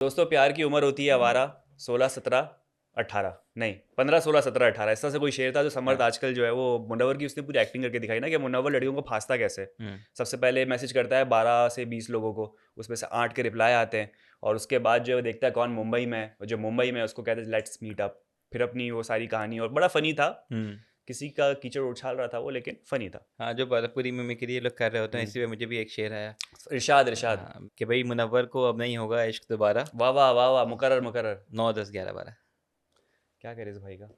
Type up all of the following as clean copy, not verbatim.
दोस्तों प्यार की उम्र होती है आवारा 16 17 18 नहीं 15 16 17 18 इस तरह से कोई शेर था जो समर्थ हाँ। आजकल जो है वो मुनव्वर की उसने पूरी एक्टिंग करके दिखाई ना कि मुनव्वर लड़कियों को फांसता कैसे है। हम्म। सबसे पहले मैसेज करता है 12 से 20 लोगों को, उसमें से 8 के रिप्लाई आते हैं और उसके बाद जो है देखता है कौन मुंबई में है, और जो मुंबई में है उसको कहते हैं लेट्स मीट अप। फिर अपनी वो सारी कहानी, और बड़ा फनी था। हम्म। किसी का कीचड़ उछाल रहा था वो, लेकिन फनी था। हाँ, जो भोजपुरी में मिमिक्री ये लोग कर रहे होते हैं, हम्म, इसी पे मुझे भी एक शेर आया। इरशाद इरशाद। हाँ, कि भाई मुनव्वर को अब नहीं होगा इश्क दोबारा। वाह वाह वाह वाह, मुकर्रर मुकर्रर। 9 10 11 12। क्या करे इस भाई का।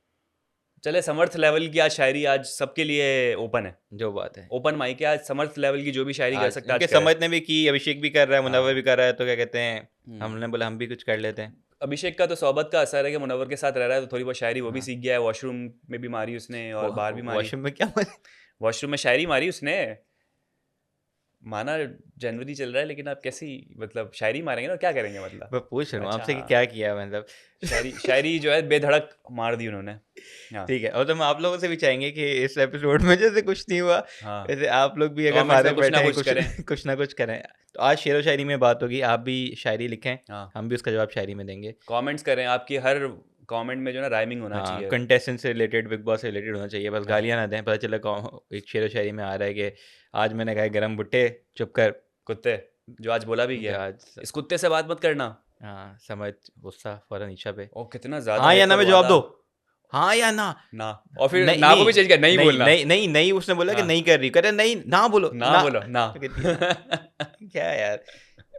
चले, समर्थ लेवल की आज शायरी आज सबके लिए ओपन है। जो बात है, ओपन माइक है आज, समर्थ लेवल की जो भी शायरी कर आज सकता है आज इनके करे। समझ ने भी की, अभिषेक भी कर रहा है, मुनव्वर हाँ। भी कर रहा है, तो क्या कहते हैं, हम्म। हमने बोला हम भी कुछ कर लेते हैं। अभिषेक का तो सोहबत का असर है कि मुनव्वर के साथ रह रहा है, तो थोड़ी बहुत शायरी वो भी हाँ। सीख गया है। वॉशरूम में भी मारी उसने और बाहर भी मारी। वॉशरूम में क्या वॉशरूम में शायरी मारी उसने। माना जनवरी चल रहा है, लेकिन आप कैसी मतलब शायरी मारेंगे ना, क्या करेंगे मतलब। मैं पूछ रहा हूँ अच्छा आपसे कि हाँ। क्या किया मतलब। शायरी शायरी जो है बेधड़क मार दी उन्होंने। हाँ। ठीक है, और तो हम आप लोगों से भी चाहेंगे कि इस एपिसोड में जैसे कुछ नहीं हुआ, हाँ, वैसे आप लोग भी अगर कमेंट्स में फारग कुछ ना बैठे हैं, कुछ कुछ करें। कुछ ना कुछ करें। तो आज शेर व शायरी में बात होगी, आप भी शायरी लिखें, हाँ, हम भी उसका जवाब शायरी में देंगे। कमेंट्स करें। आपकी हर कमेंट में जो ना राइमिंग होना हाँ, चाहिए। कंटेस्टेंट से रिलेटेड, बिग बॉस से रिलेटेड होना चाहिए, बस हाँ। गालियाँ ना दें। पता चला एक शेर व शायरी में आ रहा है कि आज मैंने कहा गरम भुट्टे, चुप कर। कुत्ते, जो आज बोला भी जो गया, आज इस कुत्ते से बात मत करना। हाँ, समझ, गुस्सा फौरन ईशा पे। ओ कितना ज्यादा हाँ या एक ना और में जवाब वादा। दो, हाँ या ना। ना, और फिर नहीं ना को भी नहीं चेंज कर, नहीं नहीं बोलना। नहीं नहीं नहीं, उसने बोला कि हाँ, नहीं कर रही, करे नहीं ना बोलो ना ना। बोलो ना। तो कहती है क्या यार।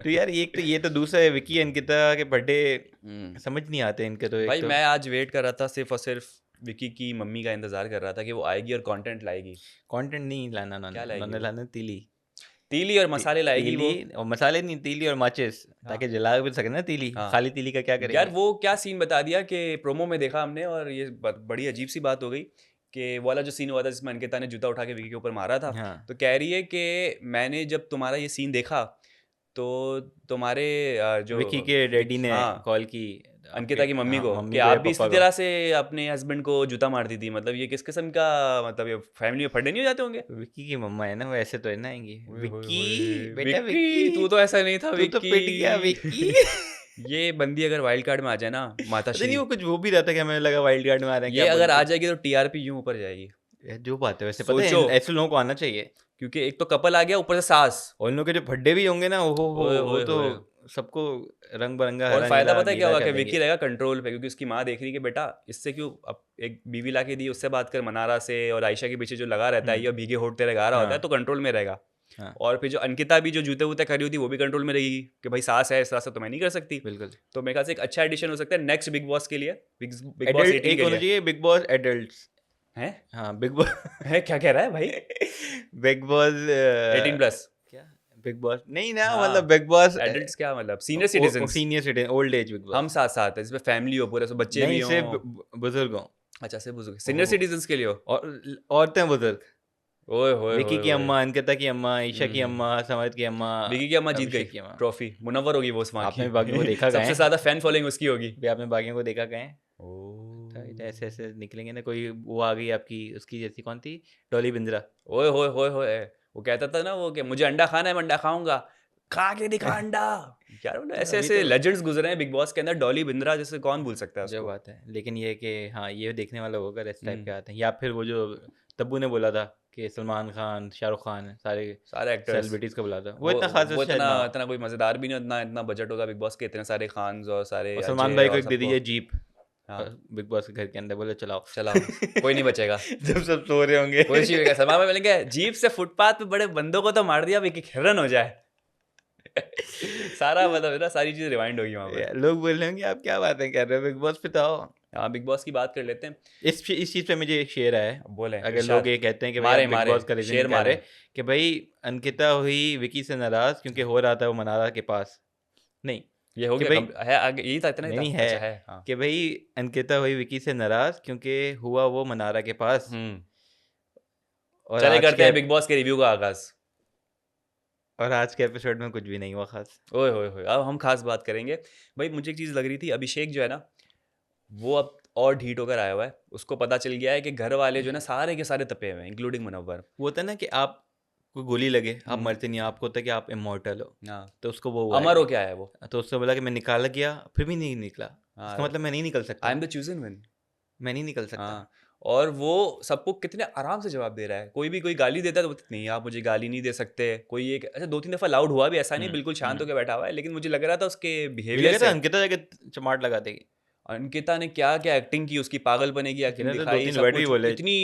तो यार एक तो ये तो दूसरा है विकी अंकिता के बर्थडे, हम्म। समझ नहीं आते इनके। तो एक भाई तो मैं आज वेट कर रहा था, सिर्फ और सिर्फ विकी की मम्मी का इंतजार कर रहा था कि वो आएगी और कंटेंट लाएगी। कंटेंट नहीं लाना क्या उन्होंने, लाएगी उन्होंने वो? लाना तीली। तीली और मसाले लाएगी तीली वो। और मसाले नहीं, तीली और माचिस, हाँ। ताकि जला भी सके ना तीली। हाँ। खाली तीली का क्या यार करेंगे। वो क्या सीन बता दिया कि प्रोमो में देखा हमने, और ये बड़ी अजीब सी बात हो गई कि वो वाला जो सीन हुआ था जिसमें अंकिता ने जूता उठा के विकी के ऊपर मारा था। हाँ, तो कह रही है कि मैंने जब तुम्हारा ये सीन देखा तो तुम्हारे जो विकी के डैडी ने हाँ, कॉल की आपके, अंकिता की मम्मी हाँ, को, कि मम्मी को आप या भी इसी पापा को। तरह से अपने हस्बैंड को जूता मारती थी। मतलब ये किस किस्म का, मतलब ये फैमिली में फटे नहीं हो जाते होंगे। विक्की की मम्मा है ना, वो ऐसे तो है ना आएंगी। ओए होए विक्की, होए, बेटा विक्की विक्की, तू तो ऐसा नहीं था तू तो पिट गया विक्की। विक्की ये बंदी अगर वाइल्ड कार्ड में आ जाए ना, पता नहीं माताश्री, वो कुछ वो भी रहता है कि हमें लगा वाइल्ड कार्ड में आ रहे हैं, ये क्या अगर आ बोलते। जाएगी तो टीआरपी यूं ऊपर जाएगी। यार जो बात है, वैसे पता है सोचो, ऐसे लोगों को आना चाहिए। क्योंकि एक तो कपल आ गया, ऊपर से सास। और इन लोग के जो फड्डे भी होंगे ना, ओहो हो, ओए वो होए तो होए। सबको रंग बिरंगा और हरा फायदा नीला पता है क्या नीला होगा कर कि देंगे। विक्की रहेगा कंट्रोल पे, क्योंकि उसकी माँ देख रही है कि बेटा इससे क्यों, अब एक बीवी ला के दी, उससे बात कर मनारा से, और आयशा के पीछे जो लगा रहता है, हम्म। ये भीगे होठ तेरे गा रहा होता है, हाँ तो कंट्रोल में रहेगा। हाँ, और फिर जो अंकिता भी जो जूते वूते खरी होती, वो भी कंट्रोल में रहेगी कि भाई सास है, इस तरह से तो मैं नहीं कर सकती। बिल्कुल। तो मेरे ख्याल से एक अच्छा एडिशन हो सकता है नेक्स्ट बिग बॉस के लिए, बिग बॉस एडल्ट 18 एक के होना लिए। चाहिए, बिग बॉस एडल्ट्स। हैं? हाँ, बिग बॉस है क्या कह रहा है भाई? Big boss 18+। क्या, बिग बॉस नहीं ना, मतलब हाँ, बिग बॉस एडल्ट्स क्या मतलब, senior citizens. Senior citizen, old age big हम बॉस। साथ साथ है, जिसमें फैमिली हो पूरे, सो बच्चे भी नहीं, हों। सिर्फ बुजुर्ग हों। अच्छा से बुजुर्ग, सीनियर ओहो, सिटीजन्स के लिए हो। और औरतें बुजुर्ग। ओए होए विकी होए की होए। अम्मा, अंकिता की अम्मा, ईशा की हम्म। अम्मा, समर्थ की अम्मा, विकी की अम्मा जीत गई अभिषेक की अम्मा। ट्रॉफी, मुनव्वर होगी वो उस माँ आपने की। भी बाकियों को देखा गए सबसे हैं, ज्यादा फैन फॉलोइंग उसकी होगी। भी आपने बाकियों को देखा गए हैं। ओ। तो ऐसे ऐसे निकलेंगे ना, कोई वो आ गई आपकी, उसकी जैसी कौन थी, डॉली बिंद्रा। ओए होए होए होए। वो कहता था ना वो, कि मुझे अंडा खाना है, मैं अंडा खाऊंगा, खा के दिखा अंडा। यार मतलब तो ऐसे अभी ऐसे तो लेजेंड्स गुजरे हैं बिग बॉस के अंदर, डॉली बिंद्रा जैसे कौन भूल सकता है जो उसको। बात है, लेकिन ये कि हाँ, ये देखने वाला होगा इस टाइप हम्म। के आते हैं। या फिर वो जो तब्बू ने बोला था कि सलमान खान, शाहरुख खान, सारे सारे एक्टर्स। सेलिब्रिटीज को बुला था, वो वो इतना खास वो शायद इतना ना हो। इतना कोई मजेदार भी नहीं, इतना इतना बजट होगा बिग बॉस के, इतने सारे खान्स और सारे और सलमान अजय भाई को और एक दे सबको। दीजिए जीप हाँ। बिग बॉस के घर के अंदर, बोले चलाओ चलाओ, कोई नहीं बचेगा। जब सब सो रहे होंगे कोई चीज होगा, सलमान में मिलेंगे जीप से फुटपाथ पे बड़े बंदों को तो मार दिया, अब एक हिरन हो जाए। सारा मतलब ना, सारी चीज रिवाइंड होगी वहां पे। यार, लोग बोल रहे होंगे आप क्या बातें कर रहे हो, बिग बॉस पे तो आओ। हाँ, बिग बॉस की बात कर लेते हैं। इस चीज पे मुझे एक शेर है। अब बोले अगर लोग इरशाद। ये कहते हैं कि भाई आप मारे बिग मारे, बॉस का रीजन शेर निकाल मारे। रहे, कि भाई अंकिता हुई विकी से नाराज क्योंकि हो रहा था वो मनारा के पास। नहीं, ये हो कि गया भाई, है आगे, यही था, इतना ही नहीं था, नहीं है, अच्छा है हाँ। कि भाई अंकिता हुई विकी से नाराज क्योंकि हुआ वो मनारा के पास। हम्म। और चले आज करते के हैं बिग बॉस के रिव्यू का आगाज। और आज के एपिसोड में कुछ भी नहीं हुआ खास। ओए होए होए, अब हम खास बात करेंगे। भाई मुझे एक चीज़ लग रही थी, अभिषेक जो है ना, वो अब और ढीठ होकर आया हुआ है। उसको पता चल गया है कि घर वाले जो है ना, सारे के सारे तपे हुए हैं, इंक्लूडिंग मुनव्वर। वो होता है ना कि आप कोई गोली लगे आप हम्म। मरते नहीं, आपको होता है कि आप इमॉर्टल हो, हाँ, तो उसको वो हुआ अमर हो है। क्या है वो? तो उसने बोला कि मैं निकाल गया फिर भी नहीं निकला, हाँ, इसका मतलब मैं नहीं निकल सकता आई एम ना, द चूजन वन। मैं नहीं निकल सकता। हाँ, और वो सबको कितने आराम से जवाब दे रहा है। कोई भी कोई गाली देता है तो बोलते नहीं आप मुझे गाली नहीं दे सकते। कोई एक अच्छा 2-3 दफा लाउड हुआ भी, ऐसा नहीं बिल्कुल शांत होकर बैठा हुआ है, लेकिन मुझे लग रहा था उसके मुझे बिहेवियर लगा था से। अंकिता जाके चमाट लगा देगी। अंकिता ने क्या क्या एक्टिंग की, उसकी पागलपने की एक्टिंग अंकिता तो दिखाई, 2-3 सब वर्ड भी कुछ। बोले। इतनी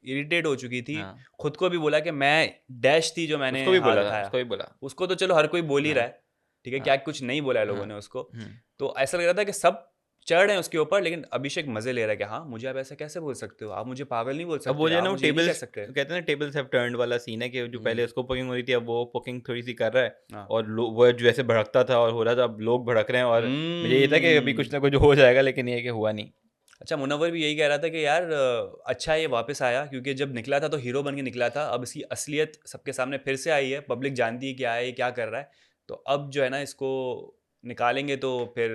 इरिटेट हो चुकी थी। हाँ, खुद को भी बोला कि मैं डैश थी जो मैंने उसको भी हाथ बोला था, उठाया। उसको भी बोला। उसको तो चलो हर कोई बोल ही हाँ, रहा है, ठीक है, हाँ, क्या कुछ नहीं बोला है लोगों हाँ, ने उसको। हुँ। तो ऐसा लग रहा था कि सब चढ़ रहे हैं उसके ऊपर, लेकिन अभिषेक मजे ले रहा है कि हाँ मुझे आप ऐसा कैसे बोल सकते हो, आप मुझे पागल नहीं बोल अब वो सकते, जो है ना आप वो मुझे ये नहीं कह टेबल्स सकते। कहते हैं ना, टेबल्स हैव टर्न्ड वाला सीन है कि जो हम्म, पहले उसको पोकिंग हो रही थी अब वो पोकिंग थोड़ी-सी कर रहा है, हाँ। और वो जैसे भड़कता था और हो रहा था, अब लोग भड़क रहे हैं, और मुझे ये था कि अभी कुछ हम्म। ना कुछ हो जाएगा, लेकिन ये है कि हुआ नहीं। अच्छा, मुनव्वर भी यही कह रहा था कि यार अच्छा ये वापस आया, क्योंकि जब निकला था तो हीरो बन के निकला था, अब इसकी असलियत सबके सामने फिर से आई है, पब्लिक जानती है क्या है, ये क्या कर रहा है। तो अब जो है ना इसको निकालेंगे तो फिर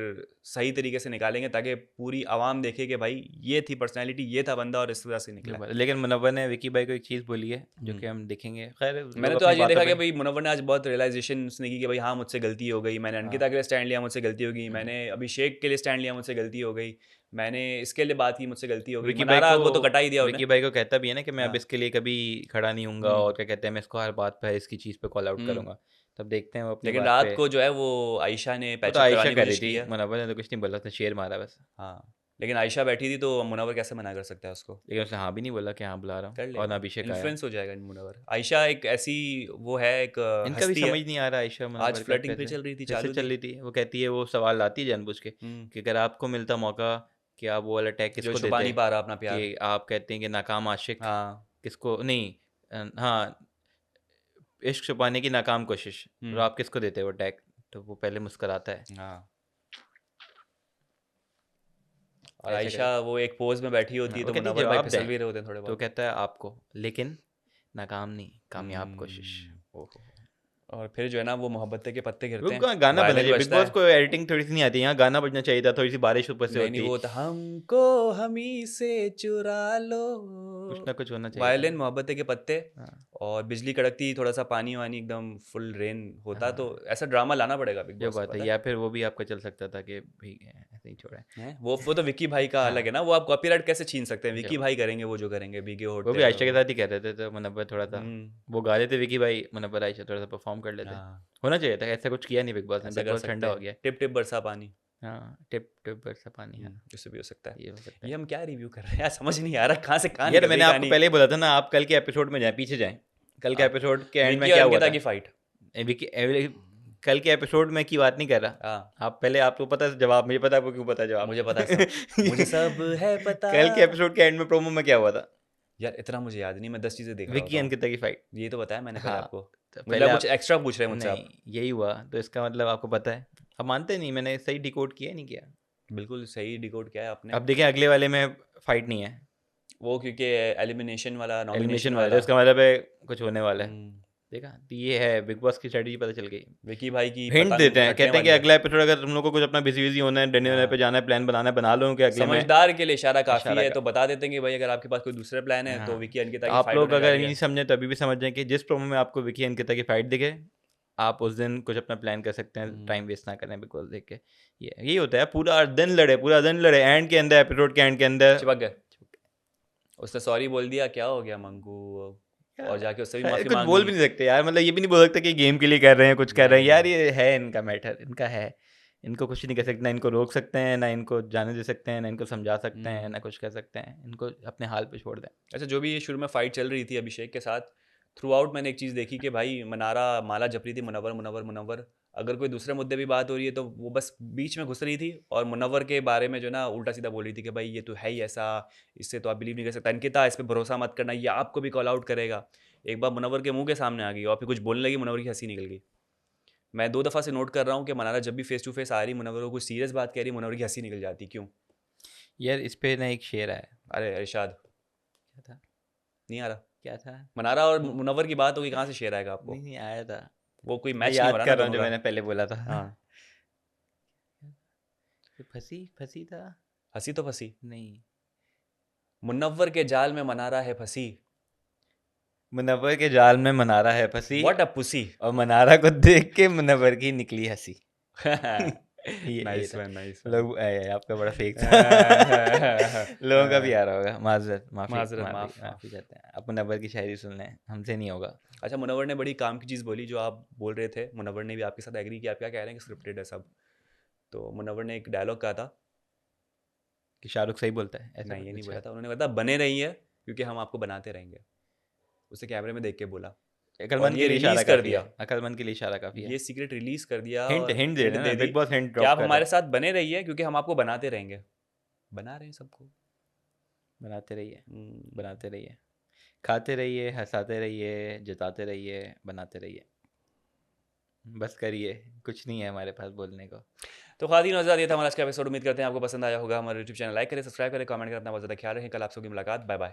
सही तरीके से निकालेंगे, ताकि पूरी आवाम देखे कि भाई ये थी पर्सनैलिटी, ये था बंदा और इस वजह से ये निकला। बात है। लेकिन मुनव्वर ने विकी भाई को एक चीज़ बोली है जो कि हम्म। हम देखेंगे, खैर मैंने लोग तो अपनी आज ये बातों देखा कि पे। भाई मुनव्वर ने आज बहुत रियलाइजेशन उसने की कि भाई हाँ मुझसे गलती हो गई, मैंने हाँ, अंकिता के लिए स्टैंड लिया, मुझसे गलती हो गई, हम्म। मैंने अभिषेक के लिए स्टैंड लिया, मुझसे गलती हो गई, मैंने इसके लिए बात की, मुझसे गलती हो गई। विकी भाई मनारा को को तो कटा ही दिया उन्हें। विकी भाई को कहता भी है ना कि मैं अब हाँ। इसके लिए कभी खड़ा नहीं हूँगा, हम्म। और क्या कहते हैं, मैं इसको हर बात पे इसकी चीज़ पे कॉल आउट हम्म। करूँगा। तब देखते हैं वो अपनी लेकिन बात रात पे। को जो है वो आयशा ने वो तो पैचअप आयशा करवाने की कह रही कोशिश थी, की है। मुनव्वर ने तो कुछ नहीं बोला, उसने शेर मारा बस। हाँ, लेकिन आयशा बैठी थी तो मुनव्वर कैसे मना कर सकता है उसको। लेकिन उसने हाँ भी नहीं बोला कि हाँ बुला रहा हूँ, कर और ना लेगा, अभिषेक आया। इन्फ्लुएंस हो जाएगा मुनव्वर। आयशा एक ऐसी वो है, एक इनका भी हस्ती है। समझ नहीं आ रहा आयशा आज मुनव्वर का फ्लर्टिंग पे कैसे चल रही थी, फिर से चालू चल थी। रही थी। वो कहती है, वो सवाल लाती है जानबूझ के हम्म। कि अगर आपको मिलता मौका कि आप वो वाला टैग जो किसको छुपा देते, नहीं पा रहा अपना प्यार। कि आप कहते हैं कि नाकाम आशिक, हाँ। किसको नहीं, हाँ, इश्क छुपाने की नाकाम कोशिश, तो हम्म। आप किसको देते हो वो टैग? तो वो पहले मुस्कुराता है, हाँ, और ऐसे कर। आयशा वो एक पोज में बैठी होती हाँ, है वो तो कहती है मुनव्वर भाई जवाब फिसल दें, भी रहे होते हैं थोड़े तो बहुत। कहता है आपको, लेकिन नाकाम नहीं, कामयाब कोशिश। हम्म। ओहो। और फिर जो है ना वो मोहब्बत के पत्ते गिरते वो हैं, गाना बना वायलिन चाहिए, बिग बजता बॉस है। को एडिटिंग थोड़ी सी नहीं आती, यहाँ गाना बजना चाहिए था, थोड़ी सी बारिश ऊपर से नहीं नहीं, होती, वो तो हमको हमी से चुरा लो। कुछ ना कुछ होना चाहिए था। वायलिन, मोहब्बत के पत्ते, हाँ, और बिजली कड़कती, थोड़ा सा पानी वानी एकदम फुल रेन होता, तो हाँ, ऐसा ड्रामा लाना पड़ेगा बिग जो बॉस को, बात है, पता है। या फिर वो भी आपका चल सकता था कि भाई ऐसे ही छोड़ा है। हैं? वो तो विक्की भाई का अलग है हाँ, ना, वो आप कॉपीराइट कैसे छीन सकते हैं, जो विक्की भाई करेंगे वो जो करेंगे, भीगे वो होठते भी हैं आयशा के वो। साथ ही कह रहे थे, तो मुनव्वर थोड़ा सा हम्म। वो गा रहे थे, विकी भाई मुनव्वर आयशा थोड़ा सा परफॉर्म कर लेते। हाँ, होना चाहिए था, ऐसा कुछ किया नहीं बिग बॉस ने, ऐसा बिग कर बॉस सकते ठंडा हो हैं, गया है। टिप टिप बरसा पानी। हाँ, टिप टिप बरसा पानी, हाँ, इससे भी हो सकता है। ये हो सकता ये है। हम क्या रिव्यू कर रहे हैं यार, समझ नहीं आ रहा कहाँ से कहाँ यार निकल मैंने गई आपको कहानी। पहले ही बोला था ना, आप कल के एपिसोड में जाएं, पीछे जाएं। कल के हाँ, एपिसोड के एंड में विक्की और क्या हुआ अंकिता था? की फाइट। कल के एपिसोड में की बात नहीं कर रहा। हाँ, आप पहले, आपको पता है जवाब, मुझे पता है आपको क्यों पता है जवाब। मुझे पता है सब, मुझे सब है पता। कल के एपिसोड के एंड में प्रोमो में क्या हुआ था? यार इतना मुझे याद नहीं, मैं 10 चीजें देख रहा विक्की होता हूँ। अंकिता की फाइट। ये तो बताया मैंने पहले हाँ, आपको। तो मुझे पहले लगा कुछ आप, एक्स्ट्रा पूछ रहे हैं मुझसे नहीं, आप। यही हुआ, तो इसका मतलब आपको पता है। अब मानते नहीं, मैंने सही डिकोड किया नहीं किया। बिल्कुल सही डिकोड किया है आपने। अब देखें अगले वाले में फाइट नहीं है, वो क्योंकि एलिमिनेशन वाला, नॉमिनेशन एलिमिनेशन वाला, तो वाला। इसका मतलब है कुछ होने वाला है। हम्म, देखा, तो ये है बिग बॉस की स्ट्रेटजी, पता चल गई। विकी भाई की हिंट पतंग देते हैं, कटने कहते हैं कि वाली है। अगला एपिसोड अगर तुम लोग को कुछ अपना बिजी बिजी होना है, डिनर हाँ, पे जाना है, प्लान बनाना है, बना लो कि अगले में समझदार के लिए इशारा काफी इशारा है, का। तो बता देते हैं कि भाई अगर आपके पास कोई दूसरा प्लान है तो हाँ, विकी अंकिता तो की आप फाइट लोग होने जा अगर रही नहीं है। समझे तो अभी भी समझ जाएं कि जिस प्रोमो में आपको विकी अंकिता की फाइट दिखे, आप उस दिन कुछ अपना प्लान कर सकते हैं, हम्म, टाइम वेस्ट ना करें बिग बॉस देख के। ये यही होता है, पूरा दिन लड़े, पूरा दिन लड़े, एंड के अंदर, एपिसोड के एंड के अंदर। चिपक गए। उसने सॉरी बोल दिया, क्या हो गया मंगू, और जाके उससे भी माफी कुछ मांग बोल ली। भी नहीं सकते यार, मतलब ये भी नहीं बोल सकते कि गेम के लिए कर रहे हैं, कुछ कर रहे हैं नहीं, यार, ये है इनका मैटर, इनका है। इनको कुछ नहीं कर सकते, ना इनको रोक सकते हैं, ना इनको जाने दे सकते हैं, ना इनको समझा सकते हैं, ना कुछ कर सकते हैं, इनको अपने हाल पे छोड़ दें। अच्छा, जो भी ये शुरू में फाइट चल रही थी अभिषेक के साथ, थ्रू आउट मैंने एक चीज़ देखी कि भाई मनारा माला जप रही थी, मुनव्वर मुनव्वर मुनव्वर। अगर कोई दूसरे मुद्दे भी बात हो रही है तो वो बस बीच में घुस रही थी, और मुनव्वर के बारे में जो ना उल्टा सीधा बोल रही थी कि भाई ये तो है ही ऐसा, इससे तो आप बिलीव नहीं कर सकता, अंकिता इस पर भरोसा मत करना, ये आपको भी कॉल आउट करेगा। एक बार मुनव्वर के मुंह के सामने आ गई और फिर कुछ बोलने लगी, मुनव्वर की हंसी निकल गई। मैं 2 दफ़ा से नोट कर रहा हूँ कि मनारा जब भी फेस टू फेस आ रही, मुनव्वर को कुछ सीरियस बात कह रही, मुनव्वर की हंसी निकल जाती, क्यों? यार इस पे ना एक शेर है। अरे इरशाद, क्या था? नहीं आ रहा। क्या था? मनारा और मुनव्वर की बात होगी, कहाँ से शेर आएगा आपको? नहीं नहीं, आया था। वो कोई मैं मैच नहीं हो याद रहा ना कर रहा हूँ दोनों जो का। मैंने पहले बोला था। हाँ, फंसी फंसी था। हंसी तो फंसी। नहीं, मुनव्वर के जाल में मनारा है फंसी। मुनव्वर के जाल में मनारा है फंसी, व्हाट अ पुसी। और मनारा को देख के मुनव्वर की निकली हंसी। ये नाइस था। वन, नाइस लोग वन। आपका बड़ा फेक था। लोगों का भी आ रहा होगा, माजरत, माफी माजरत, माफी माफ माफी माफ। चाहते हैं। आप मुनव्वर की शायरी सुन लें, हमसे नहीं होगा। अच्छा, मुनव्वर ने बड़ी काम की चीज़ बोली जो आप बोल रहे थे। मुनव्वर ने भी आपके साथ एग्री किया, आप क्या कह रहे हैं कि स्क्रिप्टेड है सब। तो मुनव्वर ने एक डायलॉग कहा था। कि शाहरुख सही बोलता है, ऐसा नहीं, ये कुछ? नहीं बोला अच्छा, था उन्होंने, कहा था बने रहिए क्योंकि हम आपको बनाते रहेंगे। उसे कैमरे में देख के बोला। और अकलमंद ये के लिए इशारा रिलीज कर काफी दिया, है, अकलमंद के लिए इशारा काफी है। ये सीक्रेट रिलीज कर दिया हिंट और हिंट दे हिंट रहे हैं दे ना, दी बिग बॉस हिंट कि ड्रॉप आप कर रहा हमारे है। साथ बने रहिए क्योंकि हम आपको बनाते रहेंगे। बना रहे हैं सबको। बनाते रहिए, हम्म, बनाते रहिए, खाते रहिए, हंसाते रहिए, जिताते रहिए, बनाते रहिए। बस करिए, कुछ नहीं है हमारे पास बोलने को। तो खातिन आज़ाद, ये था हमारा आज का एपिसोड। उम्मीद करते हैं आपको पसंद आया होगा। हमारे यूट्यूब चैनल लाइक करें, सब्सक्राइब करें, कमेंट करें। अपना बहुत ज़्यादा ख्याल रखें। कल आप सबकी मुलाकात। Bye bye.